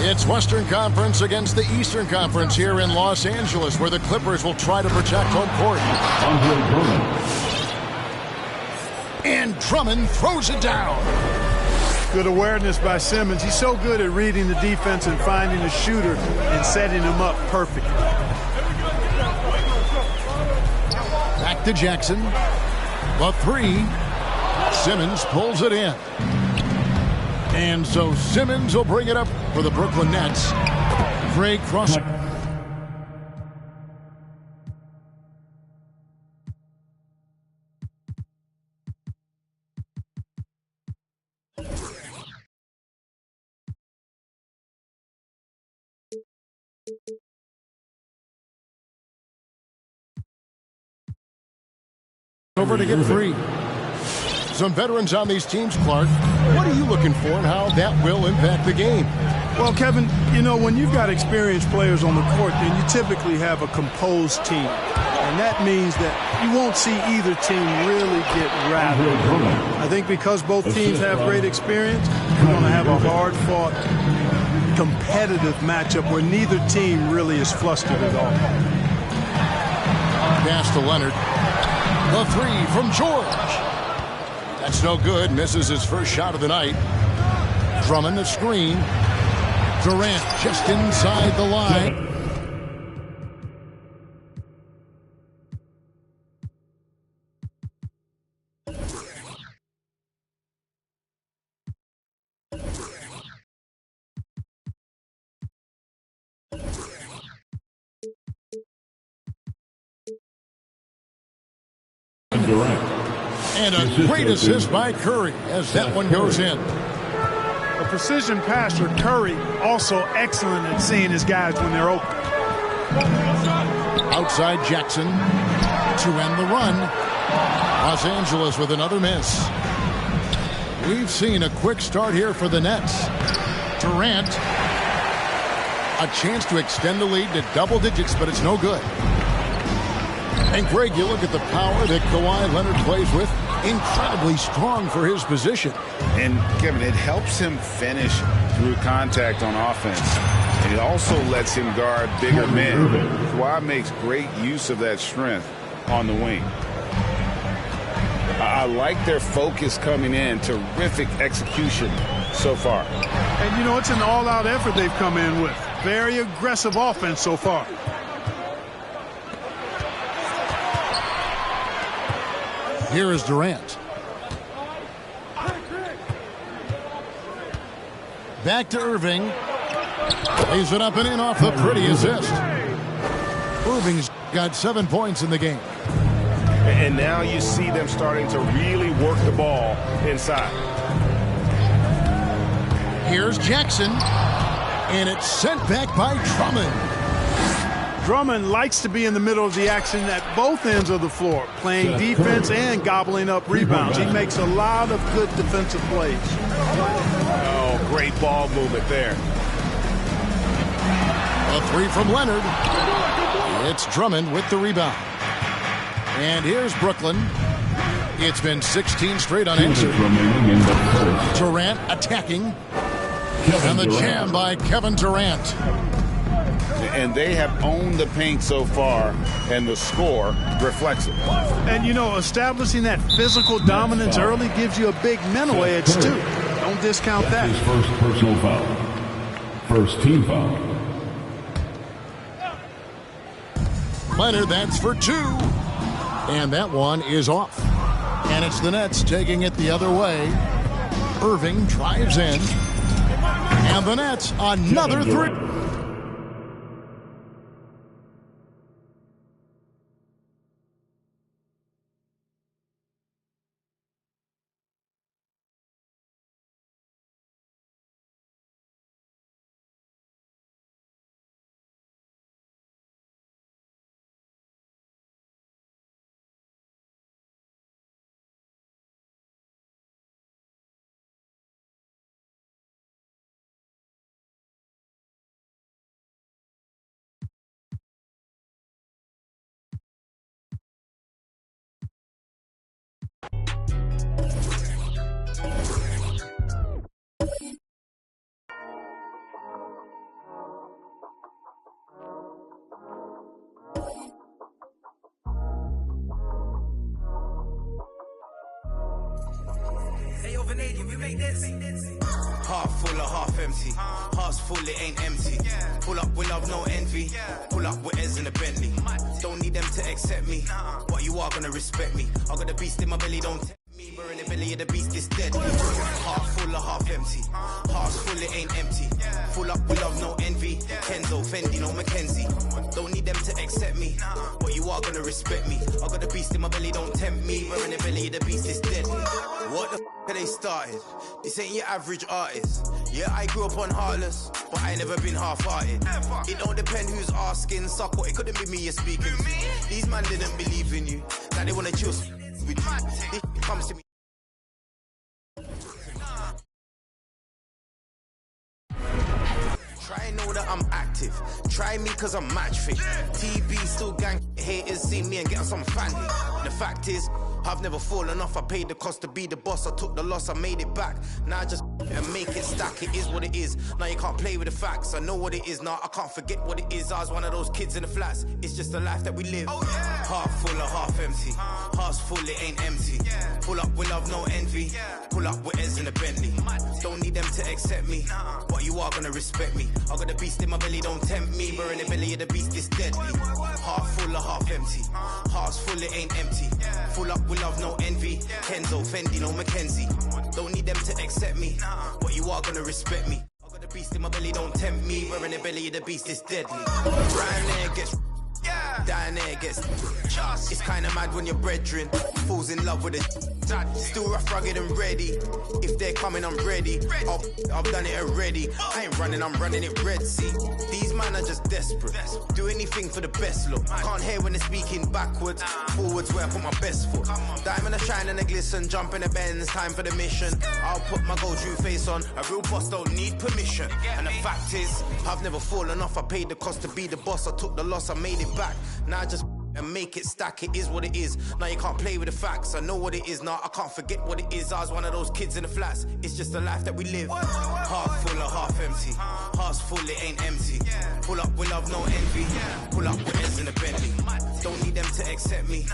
It's Western Conference against the Eastern Conference here in Los Angeles, where the Clippers will try to protect home court. And Drummond throws it down. Good awareness by Simmons. He's so good at reading the defense and finding a shooter and setting him up perfectly. Back to Jackson. The three. Simmons pulls it in. And so Simmons will bring it up for the Brooklyn Nets. Great cross. Over to get free. Some veterans on these teams, Clark. What are you looking for and how that will impact the game? Well, Kevin, you know, when you've got experienced players on the court, then you typically have a composed team. And that means that you won't see either team really get rattled. I think because both teams have great experience, you're going to have a hard-fought, competitive matchup where neither team really is flustered at all. Pass to Leonard. The three from George. That's no good. Misses his first shot of the night. Drummond the screen. Durant just inside the line. And a great assist by Curry as that one goes in. A precision passer, Curry, also excellent at seeing his guys when they're open. Outside Jackson to end the run. Los Angeles with another miss. We've seen a quick start here for the Nets. Durant. A chance to extend the lead to double digits, but it's no good. And Greg, you look at the power that Kawhi Leonard plays with. Incredibly strong for his position. And Kevin, it helps him finish through contact on offense. And it also lets him guard bigger men. Kawhi makes great use of that strength on the wing. I like their focus coming in. Terrific execution so far. And, you know, it's an all-out effort they've come in with. Very aggressive offense so far. Here is Durant. Back to Irving. Lays it up and in off the pretty assist. Irving's got 7 points in the game. And now you see them starting to really work the ball inside. Here's Jackson. And it's sent back by Drummond. Drummond likes to be in the middle of the action at both ends of the floor, playing defense and gobbling up rebounds. He makes a lot of good defensive plays. Oh, great ball movement there. A three from Leonard. It's Drummond with the rebound. And here's Brooklyn. It's been 16 straight unanswered. Durant attacking. And the jam by Kevin Durant. And they have owned the paint so far, and the score reflects it. And, you know, establishing that physical dominance early gives you a big mental edge, too. Don't discount that. His first personal foul. First team foul. Leonard, that's for two. And that one is off. And it's the Nets taking it the other way. Irving drives in. And the Nets, another three. Half full or half empty. Heart's full, it ain't empty. Pull up with love, no envy. Pull up with Ez in a Bentley. Don't need them to accept me, but you are gonna respect me. I got the beast in my belly, don't tempt me. We're in the belly of the beast, is deadly. Half full or half empty. Heart's full, it ain't empty. Full up with love, no envy. Kenzo, Fendi, no Mackenzie. Don't need them to accept me, but you are gonna respect me. I got the beast in my belly, don't tempt me. We're in the belly of the beast, is deadly. What the f*** are they started? This ain't your average artist. Yeah, I grew up on Heartless, but I ain't never been half-hearted. It don't depend who's asking, suck what, it couldn't be me you're speaking to. These man didn't believe in you, now they wanna chill with you. This comes to me. Try know that I'm active. Try me cause I'm match fit. TB still gang haters see me and get on some fancy. The fact is, I've never fallen off. I paid the cost to be the boss. I took the loss, I made it back. Now I just and make it stack. It is what it is. Now you can't play with the facts. I know what it is now. I can't forget what it is. I was one of those kids in the flats. It's just the life that we live. Half full or half empty. Heart's full, it ain't empty. Pull up with love, no envy. Pull up with Ez in a Bentley. Don't need them to accept me, but you are gonna respect me. I got the beast in my belly, don't tempt me. We're in the belly of the beast, is deadly. Half full or half empty. Heart's full, it ain't empty. Full up with love, no envy. Kenzo, Fendi, no Mackenzie. Don't need them to accept me, but you are gonna respect me. I got the beast in my belly, don't tempt me. We're in the belly of the beast, is deadly. Right there gets down there gets. It's kinda mad when your brethren falls in love with it. Still rough, rugged and ready. If they're coming, I'm ready. I've done it already. I ain't running, I'm running it red. See, these men are just desperate. Do anything for the best look. Can't hear when they're speaking backwards. Forwards where I put my best foot. Diamond a shine and a glisten. Jump in the Benz, time for the mission. I'll put my gold true face on. A real boss don't need permission. And the fact is, I've never fallen off. I paid the cost to be the boss. I took the loss, I made it back. Now I just and make it stack. It is what it is. Now you can't play with the facts. I know what it is now. I can't forget what it is. I was one of those kids in the flats. It's just the life that we live. Half full or half empty. Heart's full, it ain't empty. Pull up with love, no envy. Pull up with Ez in a Bentley. Don't need them to accept me.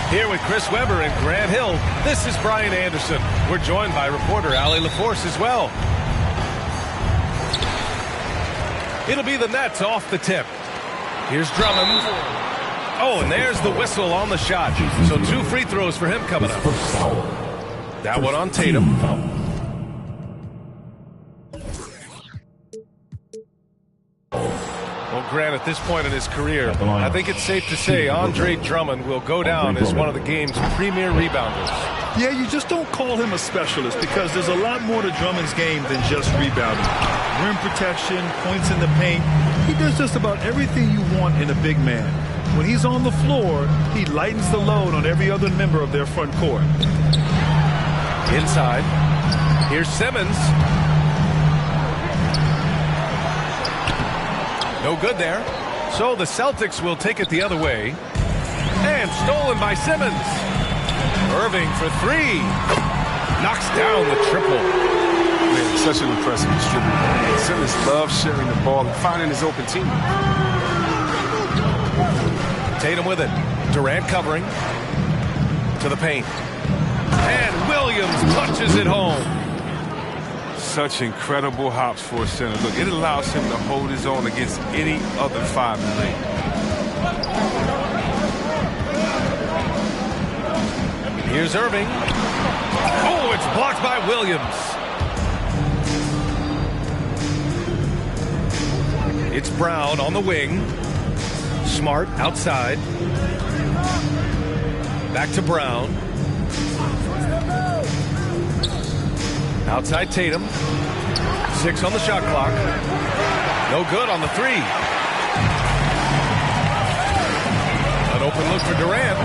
Here with Chris Webber and Grant Hill, this is Brian Anderson. We're joined by reporter Allie LaForce as well. It'll be the Nets off the tip. Here's Drummond. Oh, and there's the whistle on the shot. So 2 free throws for him coming up. That one on Tatum. Well, Grant, at this point in his career, I think it's safe to say Andre Drummond will go down as one of the game's premier rebounders. Yeah, you just don't call him a specialist because there's a lot more to Drummond's game than just rebounding. Rim protection, points in the paint. He does just about everything you want in a big man. When he's on the floor, he lightens the load on every other member of their front court. Inside, here's Simmons. No good there. So the Celtics will take it the other way. And stolen by Simmons. Irving for 3. Knocks down the triple. Man, such an impressive distributor. Simmons loves sharing the ball and finding his open team. Tatum with it. Durant covering. To the paint. And Williams punches it home. Such incredible hops for a center. Look, it allows him to hold his own against any other 5 in the league. Here's Irving. Oh, it's blocked by Williams. It's Brown on the wing. Smart outside. Back to Brown. Outside Tatum. 6 on the shot clock. No good on the 3. An open look for Durant.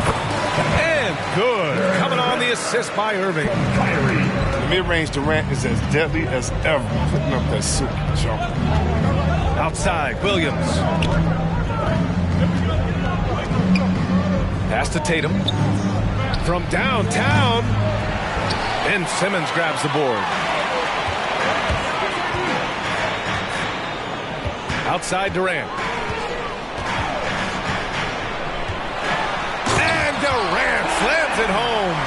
And good. Coming on the assist by Irving. The mid-range Durant is as deadly as ever, putting up that super jump. Outside, Williams. Pass to Tatum. From downtown. Ben Simmons grabs the board. Outside Durant. And Durant slams it home.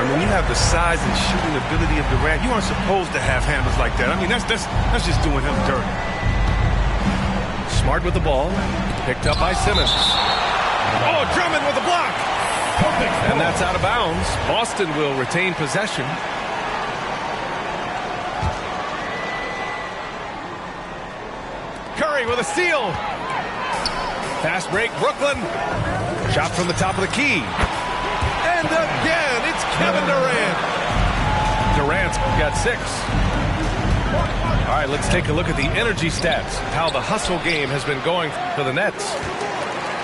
When you have the size and shooting ability of Durant, you aren't supposed to have handles like that. I mean, that's just doing him dirty. Smart with the ball. Picked up by Simmons. Oh, Drummond with a block. And that's out of bounds. Boston will retain possession. Curry with a steal. Fast break, Brooklyn. Shot from the top of the key. And again, it's Kevin Durant. Durant's got 6. All right, let's take a look at the energy stats, how the hustle game has been going for the Nets.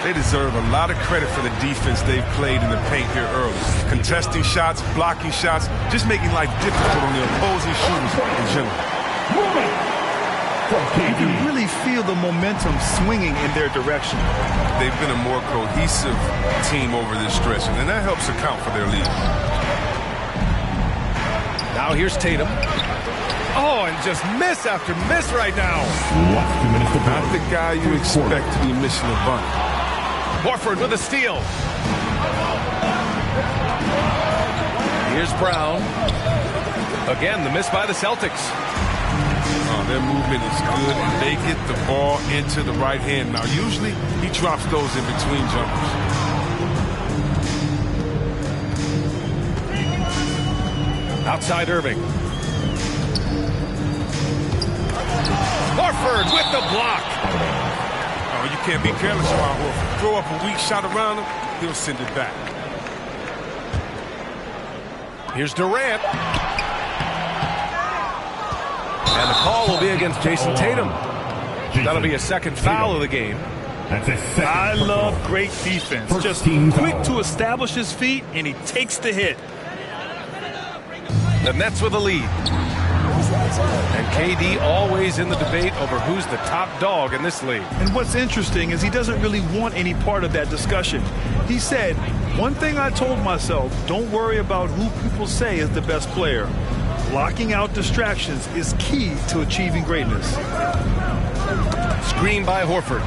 They deserve a lot of credit for the defense they've played in the paint here early. Contesting shots, blocking shots, just making life difficult on the opposing shooters in general. You can really feel the momentum swinging in their direction. They've been a more cohesive team over this stretch, and that helps account for their lead. Now here's Tatum. Oh, and just miss after miss right now. Not the guy you expect to be missing a bunch. Horford with a steal. Here's Brown. Again, the miss by the Celtics. Their movement is good, and they get the ball into the right hand. Now, usually, he drops those in between jumpers. Outside Irving. Horford with the block. Oh, you can't be careless about Horford. Throw up a weak shot around him, he'll send it back. Here's Durant. And the call will be against Jason Tatum. That'll be a second foul of the game. I love great defense. Just quick to establish his feet, and he takes the hit. The Nets with a lead. And KD always in the debate over who's the top dog in this league. And what's interesting is he doesn't really want any part of that discussion. He said, one thing I told myself, don't worry about who people say is the best player. Blocking out distractions is key to achieving greatness. Screen by Horford.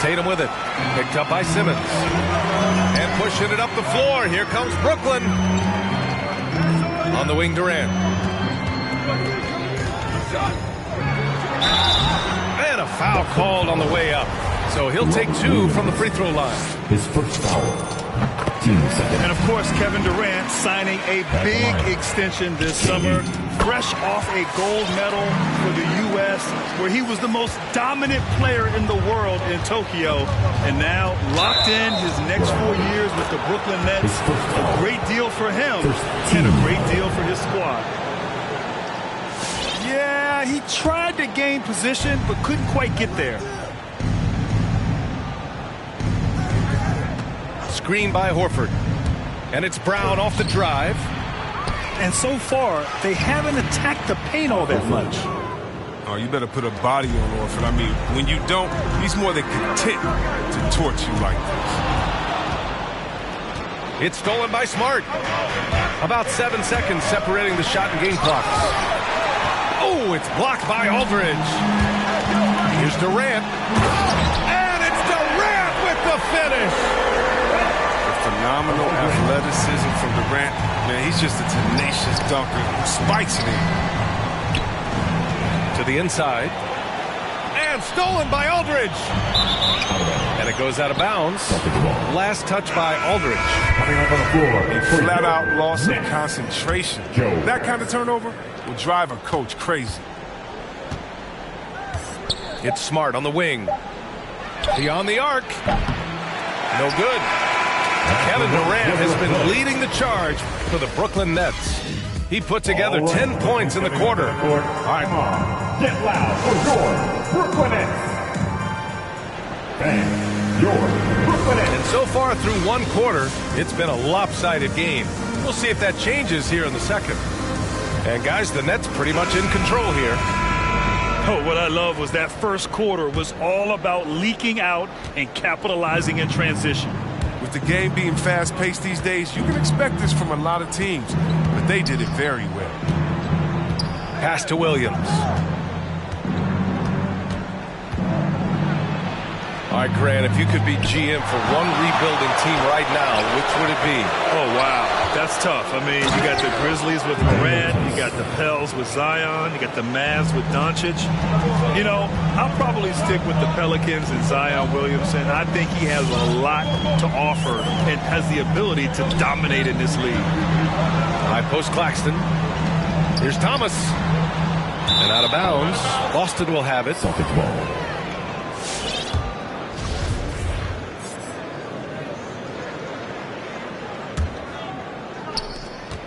Tatum with it. Picked up by Simmons. And pushing it up the floor. Here comes Brooklyn. On the wing, Durant. And a foul called on the way up. So he'll take 2 from the free throw line. His first foul. And of course, Kevin Durant signing a big extension this summer, fresh off a gold medal for the U.S., where he was the most dominant player in the world in Tokyo, and now locked in his next 4 years with the Brooklyn Nets. A great deal for him and a great deal for his squad. Yeah, he tried to gain position, but couldn't quite get there. Screen by Horford. And it's Brown off the drive. And so far, they haven't attacked the paint all that much. Oh, you better put a body on Horford. I mean, when you don't, he's more than content to torch you like this. It's stolen by Smart. About 7 seconds separating the shot and game clocks. Oh, it's blocked by Aldridge. Here's Durant. And it's Durant with the finish. Phenomenal athleticism from Durant. Man, he's just a tenacious dunker who spikes it in. To the inside. And stolen by Aldridge. And it goes out of bounds. Last touch by Aldridge. A flat-out loss of concentration. That kind of turnover will drive a coach crazy. It's Smart on the wing. Beyond the arc. No good. Kevin Durant has been leading the charge for the Brooklyn Nets. He put together 10 points in the quarter. All right, get loud for your Brooklyn Nets. And your Brooklyn Nets. And so far through one quarter, it's been a lopsided game. We'll see if that changes here in the second. And guys, the Nets pretty much in control here. Oh, what I love was that first quarter was all about leaking out and capitalizing in transition. With the game being fast-paced these days, you can expect this from a lot of teams, but they did it very well. Pass to Williams. All right, Grant, if you could be GM for one rebuilding team right now, which would it be? Oh, wow. That's tough. I mean, you got the Grizzlies with Morant, you got the Pels with Zion, you got the Mavs with Doncic. You know, I'll probably stick with the Pelicans and Zion Williamson. I think he has a lot to offer and has the ability to dominate in this league. High post Claxton. Here's Thomas. And out of bounds. Boston will have it. Celtics ball.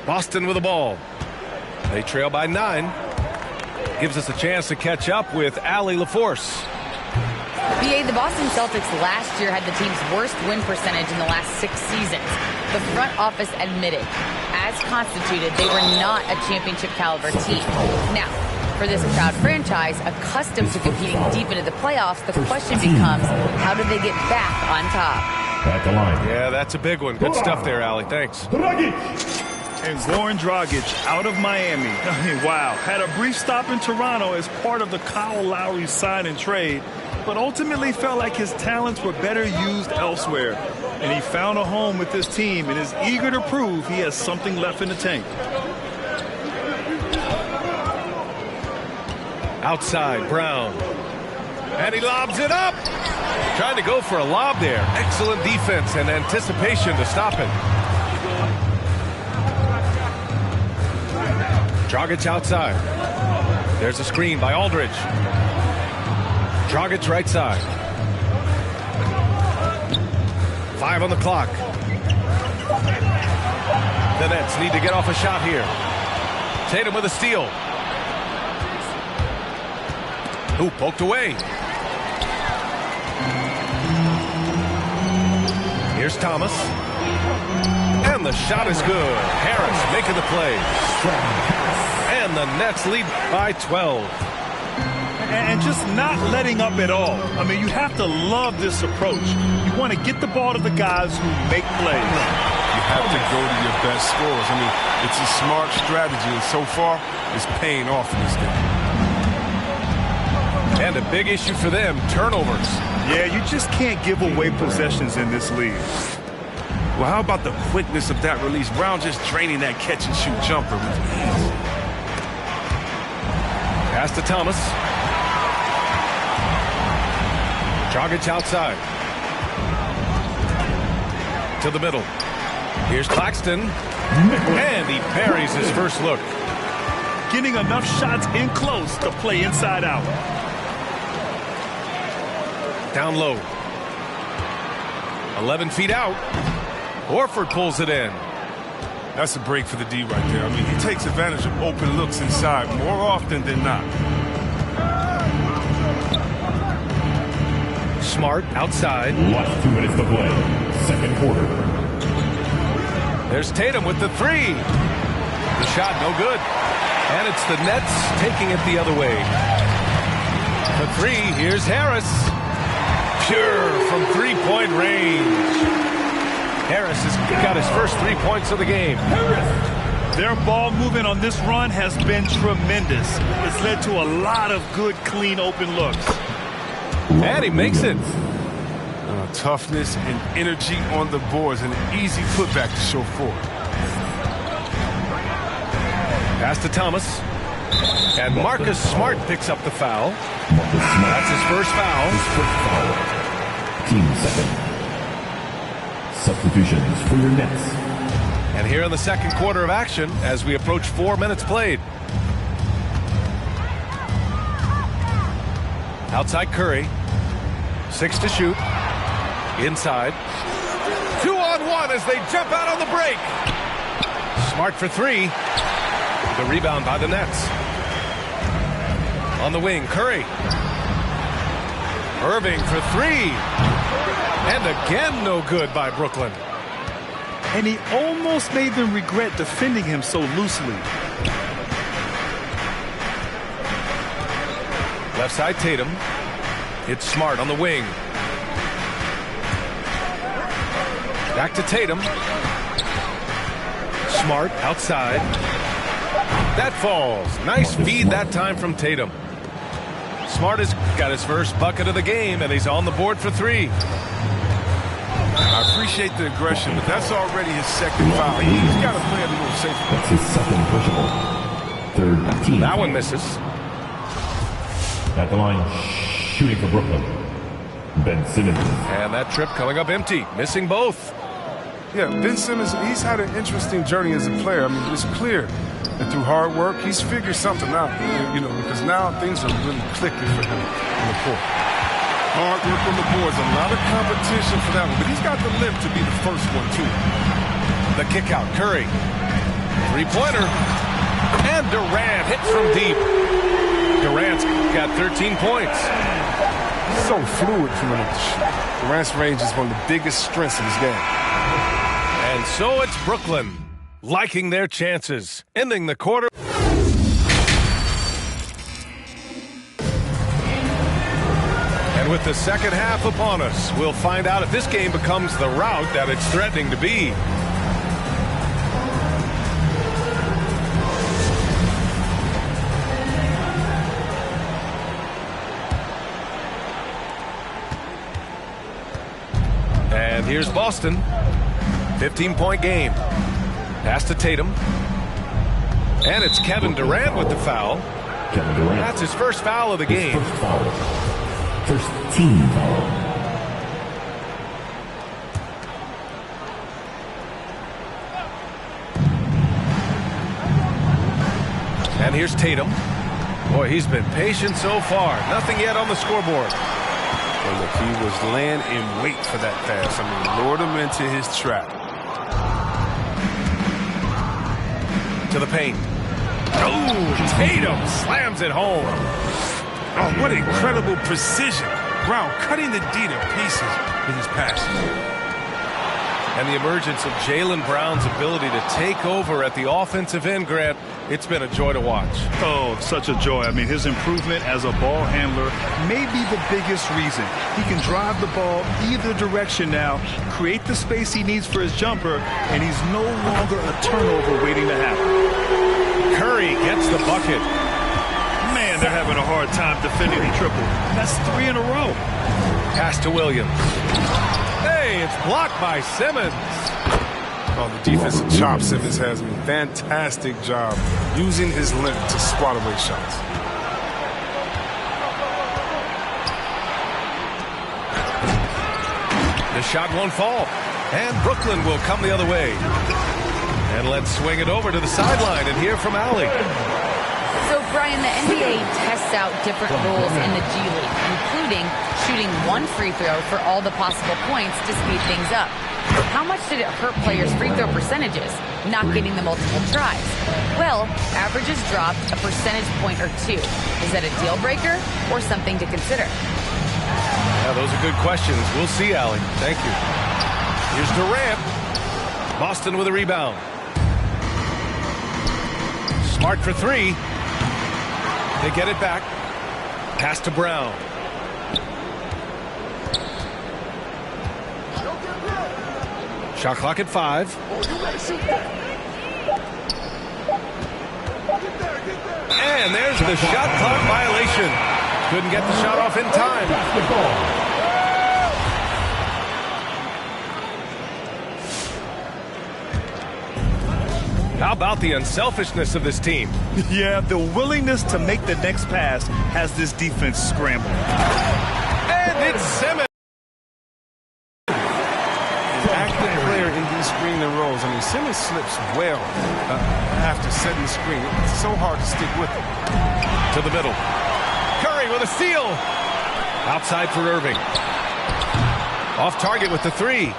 Boston with the ball. They trail by 9. Gives us a chance to catch up with Allie LaForce. BA, the Boston Celtics last year had the team's worst win percentage in the last 6 seasons. The front office admitted, as constituted, they were not a championship caliber team. Now, for this proud franchise, accustomed to competing deep into the playoffs, the question becomes, how do they get back on top? At the line. Yeah, that's a big one. Good stuff there, Allie. Thanks. And Goran Dragic out of Miami. I mean, wow. Had a brief stop in Toronto as part of the Kyle Lowry sign and trade, but ultimately felt like his talents were better used elsewhere. And he found a home with this team and is eager to prove he has something left in the tank. Outside, Brown. And he lobs it up. Trying to go for a lob there. Excellent defense and anticipation to stop it. Dragic outside. There's a screen by Aldridge. Dragic right side. 5 on the clock. The Nets need to get off a shot here. Tatum with a steal. Who poked away. Here's Thomas. And the shot is good. Harris making the play. And the Nets lead by 12. And just not letting up at all. I mean, you have to love this approach. You want to get the ball to the guys who make plays. You have to go to your best scorers. I mean, it's a smart strategy, and so far, it's paying off in this game. And a big issue for them, turnovers. Yeah, you just can't give away possessions in this league. Well, how about the quickness of that release? Brown just draining that catch-and-shoot jumper with ease. Pass to Thomas. Dragic outside. To the middle. Here's Claxton. And he parries his first look. Getting enough shots in close to play inside out. Down low. 11 feet out. Horford pulls it in. That's a break for the D right there. I mean, he takes advantage of open looks inside more often than not. Smart outside. Last 2 minutes to play. Second quarter. There's Tatum with the 3. The shot no good. And it's the Nets taking it the other way. The 3, here's Harris. Pure from three-point range. Harris has got his first 3 points of the game. Their ball movement on this run has been tremendous. It's led to a lot of good, clean, open looks. And he makes it. Toughness and energy on the boards, and an easy putback to show for it. Pass to Thomas. And Marcus Smart picks up the foul. That's his first foul. Team second. Substitutions for your Nets. And here in the second quarter of action as we approach 4 minutes played. Outside Curry. 6 to shoot. Inside. 2-on-1 as they jump out on the break. Smart for 3. The rebound by the Nets. On the wing, Curry. Irving for 3. And again, no good by Brooklyn. And he almost made them regret defending him so loosely. Left side, Tatum. It's Smart on the wing. Back to Tatum. Smart outside. That falls. Nice feed that time from Tatum. Smart has got his first bucket of the game, and he's on the board for 3. I appreciate the aggression, but that's already his second foul. He's got to play a little safer. That's his second personal. Third team. That one misses. At the line, shooting for Brooklyn, Ben Simmons. And that trip coming up empty, missing both. Yeah, Ben Simmons, he's had an interesting journey as a player. I mean, it's clear that through hard work, he's figured something out, because now things are really clicking for him on the court. Hard work on the boards, a lot of competition for that one, but he's got the lift to be the first one, too. The kick out, Curry. 3-pointer. And Durant hits from deep. Durant's got 13 points. So fluid from him at the shot. Durant's range is one of the biggest strengths of his game. And so it's Brooklyn, liking their chances, ending the quarter. And with the second half upon us, we'll find out if this game becomes the rout that it's threatening to be. And here's Boston. 15-point game. Pass to Tatum. And it's Kevin Durant with the foul. Kevin Durant. That's his first foul of the game. First foul. First team foul. And here's Tatum. Boy, he's been patient so far. Nothing yet on the scoreboard. And look, he was laying in wait for that pass. I mean, lured him into his trap. To the paint. Oh, Tatum slams it home. Oh, what incredible precision. Brown cutting the D to pieces with his pass. And the emergence of Jaylen Brown's ability to take over at the offensive end, Grant, it's been a joy to watch. Oh, such a joy. I mean, his improvement as a ball handler may be the biggest reason. He can drive the ball either direction now, create the space he needs for his jumper, and he's no longer a turnover waiting to happen. Curry gets the bucket. Man, they're having a hard time defending the triple. That's 3 in a row. Pass to Williams. Hey, it's blocked by Simmons. Oh, the defensive chop Simmons has a fantastic job using his length to swat away shots. The shot won't fall. And Brooklyn will come the other way. And let's swing it over to the sideline and hear from Allie. So, Brian, the NBA tests out different rules in the G League, including shooting 1 free throw for all the possible points to speed things up. How much did it hurt players' free throw percentages, not getting the multiple tries? Well, averages dropped a percentage point or 2. Is that a deal breaker or something to consider? Yeah, those are good questions. We'll see, Allie. Thank you. Here's Durant. Boston with a rebound. Smart for 3. They get it back. Pass to Brown. Shot clock at 5. And there's the shot clock violation. Couldn't get the shot off in time. How about the unselfishness of this team? Yeah, the willingness to make the next pass has this defense scrambled. And it's Simmons. An active player in these screen and rolls. I mean, Simmons slips well after setting the screen. It's so hard to stick with it. To the middle. Curry with a steal. Outside for Irving. Off target with the 3.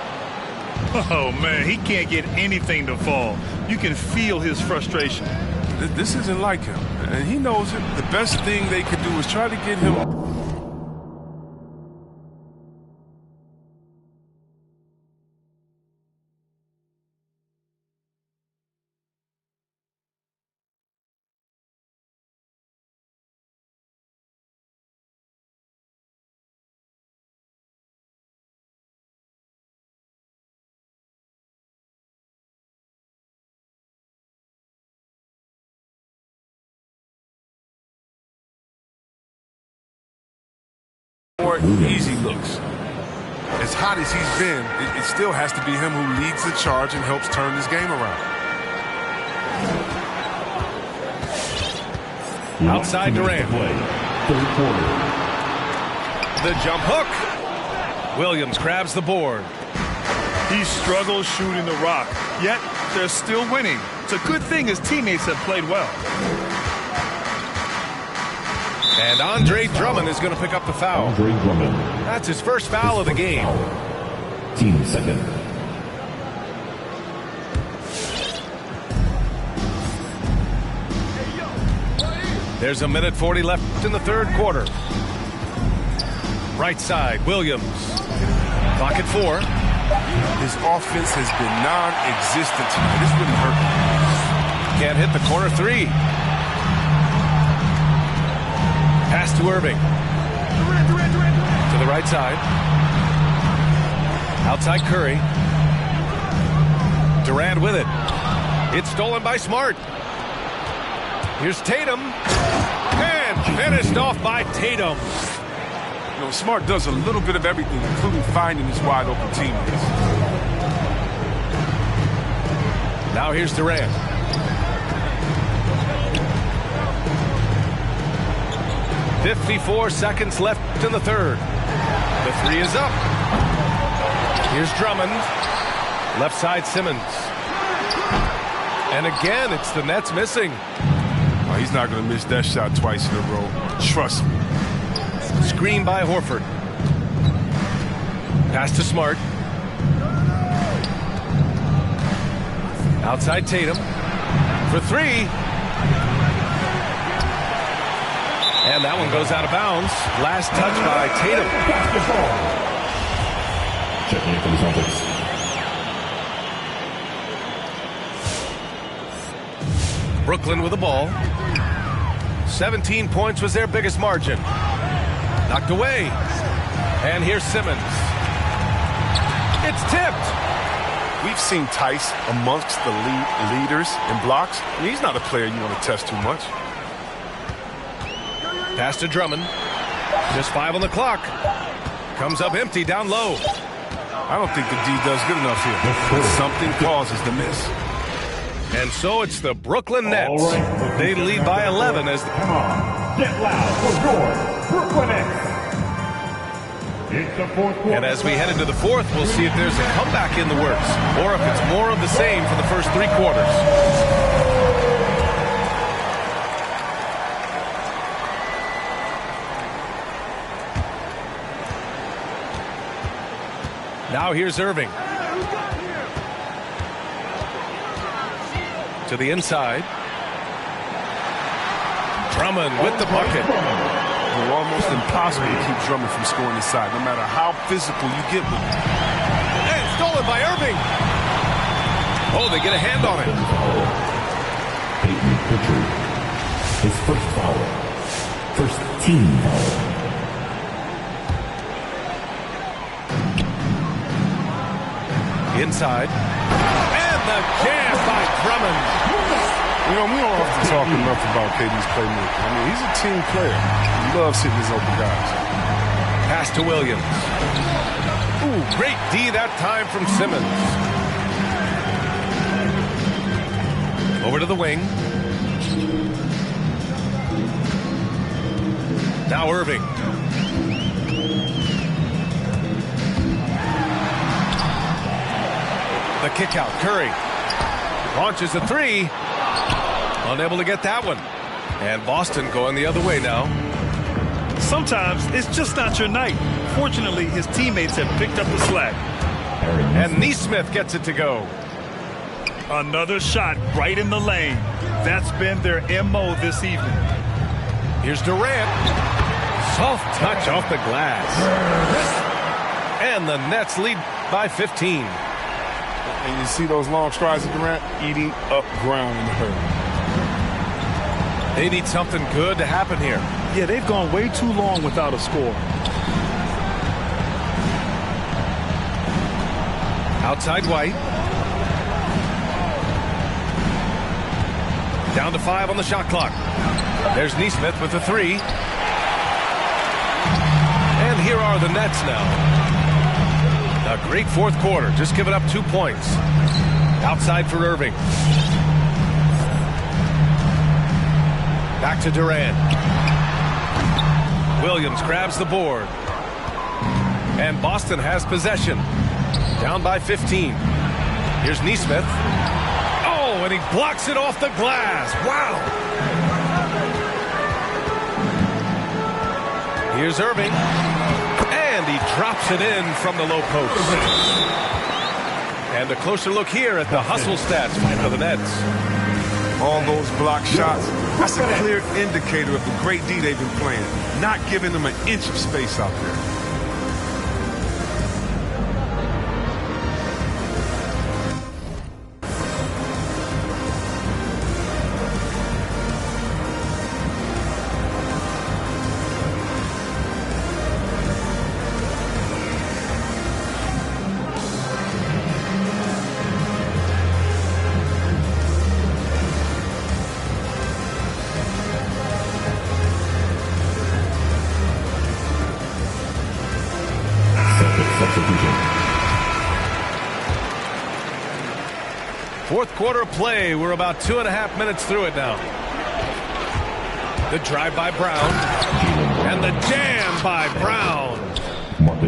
Oh, man, he can't get anything to fall. You can feel his frustration. This isn't like him, and he knows it. The best thing they could do is try to get him More easy looks. As hot as he's been, it still has to be him who leads the charge and helps turn this game around. Outside Durant. Third quarter. The jump hook. Williams grabs the board. He struggles shooting the rock, yet they're still winning. It's a good thing his teammates have played well. And Andre Drummond is going to pick up the foul. Andre Drummond. That's his first foul of the game. Team second. There's a minute 40 left in the third quarter. Right side, Williams. Clock at 4. His offense has been non-existent tonight. This really hurt. Can't hit the corner 3. Pass to Irving. To the right side. Outside Curry. Durant with it. It's stolen by Smart. Here's Tatum. And finished off by Tatum. You know, Smart does a little bit of everything, including finding his wide open teammates. Now here's Durant. "54 seconds left in the third. The 3 is up. Here's Drummond. Left side Simmons. And again, it's the Nets missing. Oh, he's not going to miss that shot twice in a row. Trust me. Screen by Horford. Pass to Smart. Outside Tatum. For 3. And that one goes out of bounds. Last touch by Tatum. Checking in for the Celtics. Brooklyn with the ball. 17 points was their biggest margin. Knocked away. And here's Simmons. It's tipped. We've seen Tice amongst the leaders in blocks. I mean, he's not a player you want to test too much. Pass to Drummond. Just 5 on the clock. Comes up empty down low. I don't think the D does good enough here. But something causes the miss. And so it's the Brooklyn Nets. Right. They lead by 11 as... Come on, get loud for your Brooklyn Nets. It's the fourth quarter. And as we head into the fourth, we'll see if there's a comeback in the works or if it's more of the same for the first 3 quarters. Now here's Irving. To the inside. Drummond with the bucket. It's almost impossible to keep Drummond from scoring inside, no matter how physical you get with him. And stolen by Irving. Oh, they get a hand on it. Peyton Pritchard. His first foul. First team foul. Inside. And the jam by Drummond. You know, we don't often talk enough about KD's playmaking. I mean, he's a team player. He loves hitting his open guys. Pass to Williams. Ooh, great D that time from Simmons. Over to the wing. Now Irving. The kick out. Curry launches a 3. Unable to get that one. And Boston going the other way now. Sometimes it's just not your night. Fortunately, his teammates have picked up the slack. And Nesmith gets it to go. Another shot right in the lane. That's been their MO this evening. Here's Durant. Soft touch off the glass. And the Nets lead by 15. And you see those long strides of Durant eating up ground in the hurry. They need something good to happen here. Yeah, they've gone way too long without a score. Outside White. Down to 5 on the shot clock. There's Nesmith with the 3. And here are the Nets now. A great fourth quarter, just giving up 2 points. Outside for Irving. Back to Durant. Williams grabs the board. And Boston has possession. Down by 15. Here's Nesmith. Oh, and he blocks it off the glass. Wow. Here's Irving. And he drops it in from the low post. And a closer look here at the hustle stats for the Nets. All those block shots, that's a clear indicator of the great D they've been playing. Not giving them an inch of space out there. Fourth quarter play. We're about 2.5 minutes through it now. The drive by Brown. And the jam by Brown.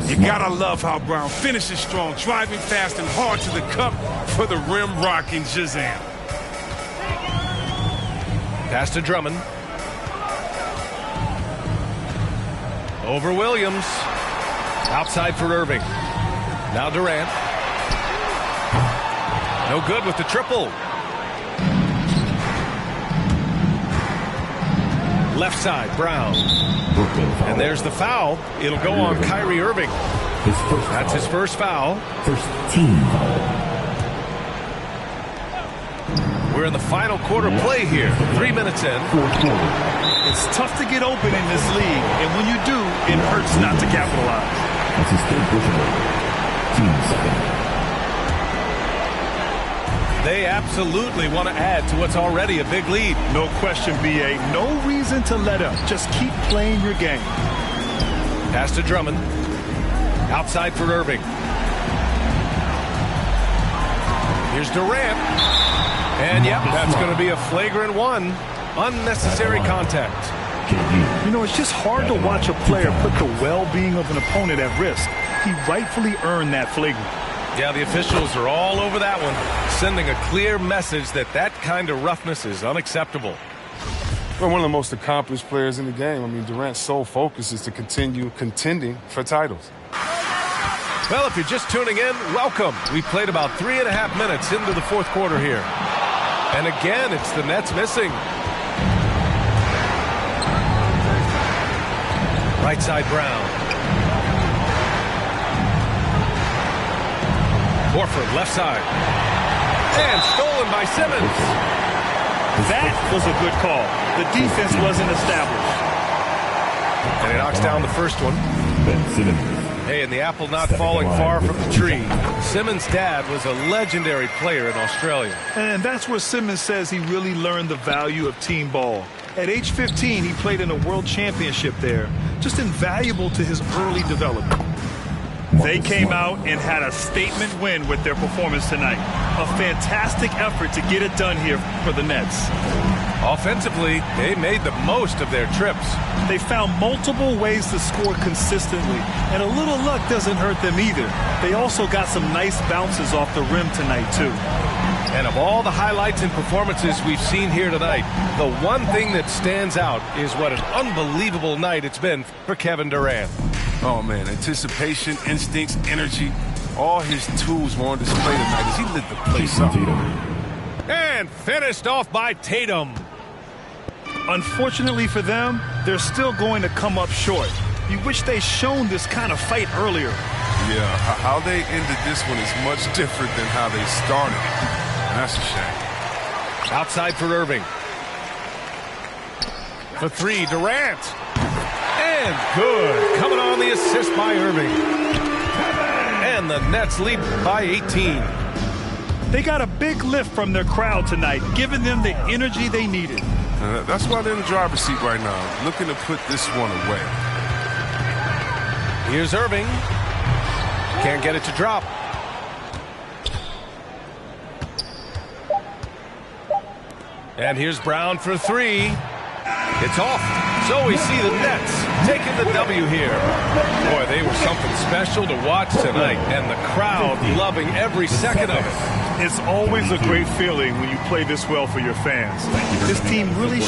You gotta love how Brown finishes strong, driving fast and hard to the cup for the rim rocking Shazam. Pass to Drummond. Over Williams. Outside for Irving. Now Durant. No good with the triple. Left side, Brown. And there's the foul. It'll go on Kyrie Irving. That's his first foul. First team foul. We're in the final quarter play here. 3 minutes in. It's tough to get open in this league, and when you do, it hurts not to capitalize. That's his third personal. Team second. They absolutely want to add to what's already a big lead. No question, B.A. No reason to let up. Just keep playing your game. Pass to Drummond. Outside for Irving. Here's Durant. And, yep, that's going to be a flagrant one. Unnecessary contact. You know, it's just hard to watch a player put the well-being of an opponent at risk. He rightfully earned that flagrant. Yeah, the officials are all over that one, sending a clear message that that kind of roughness is unacceptable. Well, one of the most accomplished players in the game. I mean, Durant's sole focus is to continue contending for titles. Well, if you're just tuning in, welcome. We played about 3.5 minutes into the fourth quarter here. And again, it's the Nets missing. Right side, Brown. Horford, left side. And stolen by Simmons. That was a good call. The defense wasn't established. And he knocks down the first one. Ben Simmons. Hey, and the apple not falling far from the tree. Simmons' dad was a legendary player in Australia. And that's where Simmons says he really learned the value of team ball. At age 15, he played in a world championship there. Just invaluable to his early development. They came out and had a statement win with their performance tonight. A fantastic effort to get it done here for the Nets. Offensively, they made the most of their trips. They found multiple ways to score consistently, and a little luck doesn't hurt them either. They also got some nice bounces off the rim tonight, too. And of all the highlights and performances we've seen here tonight, the one thing that stands out is what an unbelievable night it's been for Kevin Durant. Oh, man, anticipation, instincts, energy, all his tools were on display tonight as he lit the place up. And finished off by Tatum. Unfortunately for them, they're still going to come up short. You wish they'd shown this kind of fight earlier. Yeah, how they ended this one is much different than how they started. That's a shame. Outside for Irving. For three, Durant. And good. Coming on the assist by Irving. And the Nets lead by 18. They got a big lift from their crowd tonight, giving them the energy they needed. That's why they're in the driver's seat right now, looking to put this one away. Here's Irving. Can't get it to drop. And here's Brown for three. It's off. So we see the Nets taking the W here. Boy, they were something special to watch tonight, and the crowd loving every second of it. It's always a great feeling when you play this well for your fans. This team really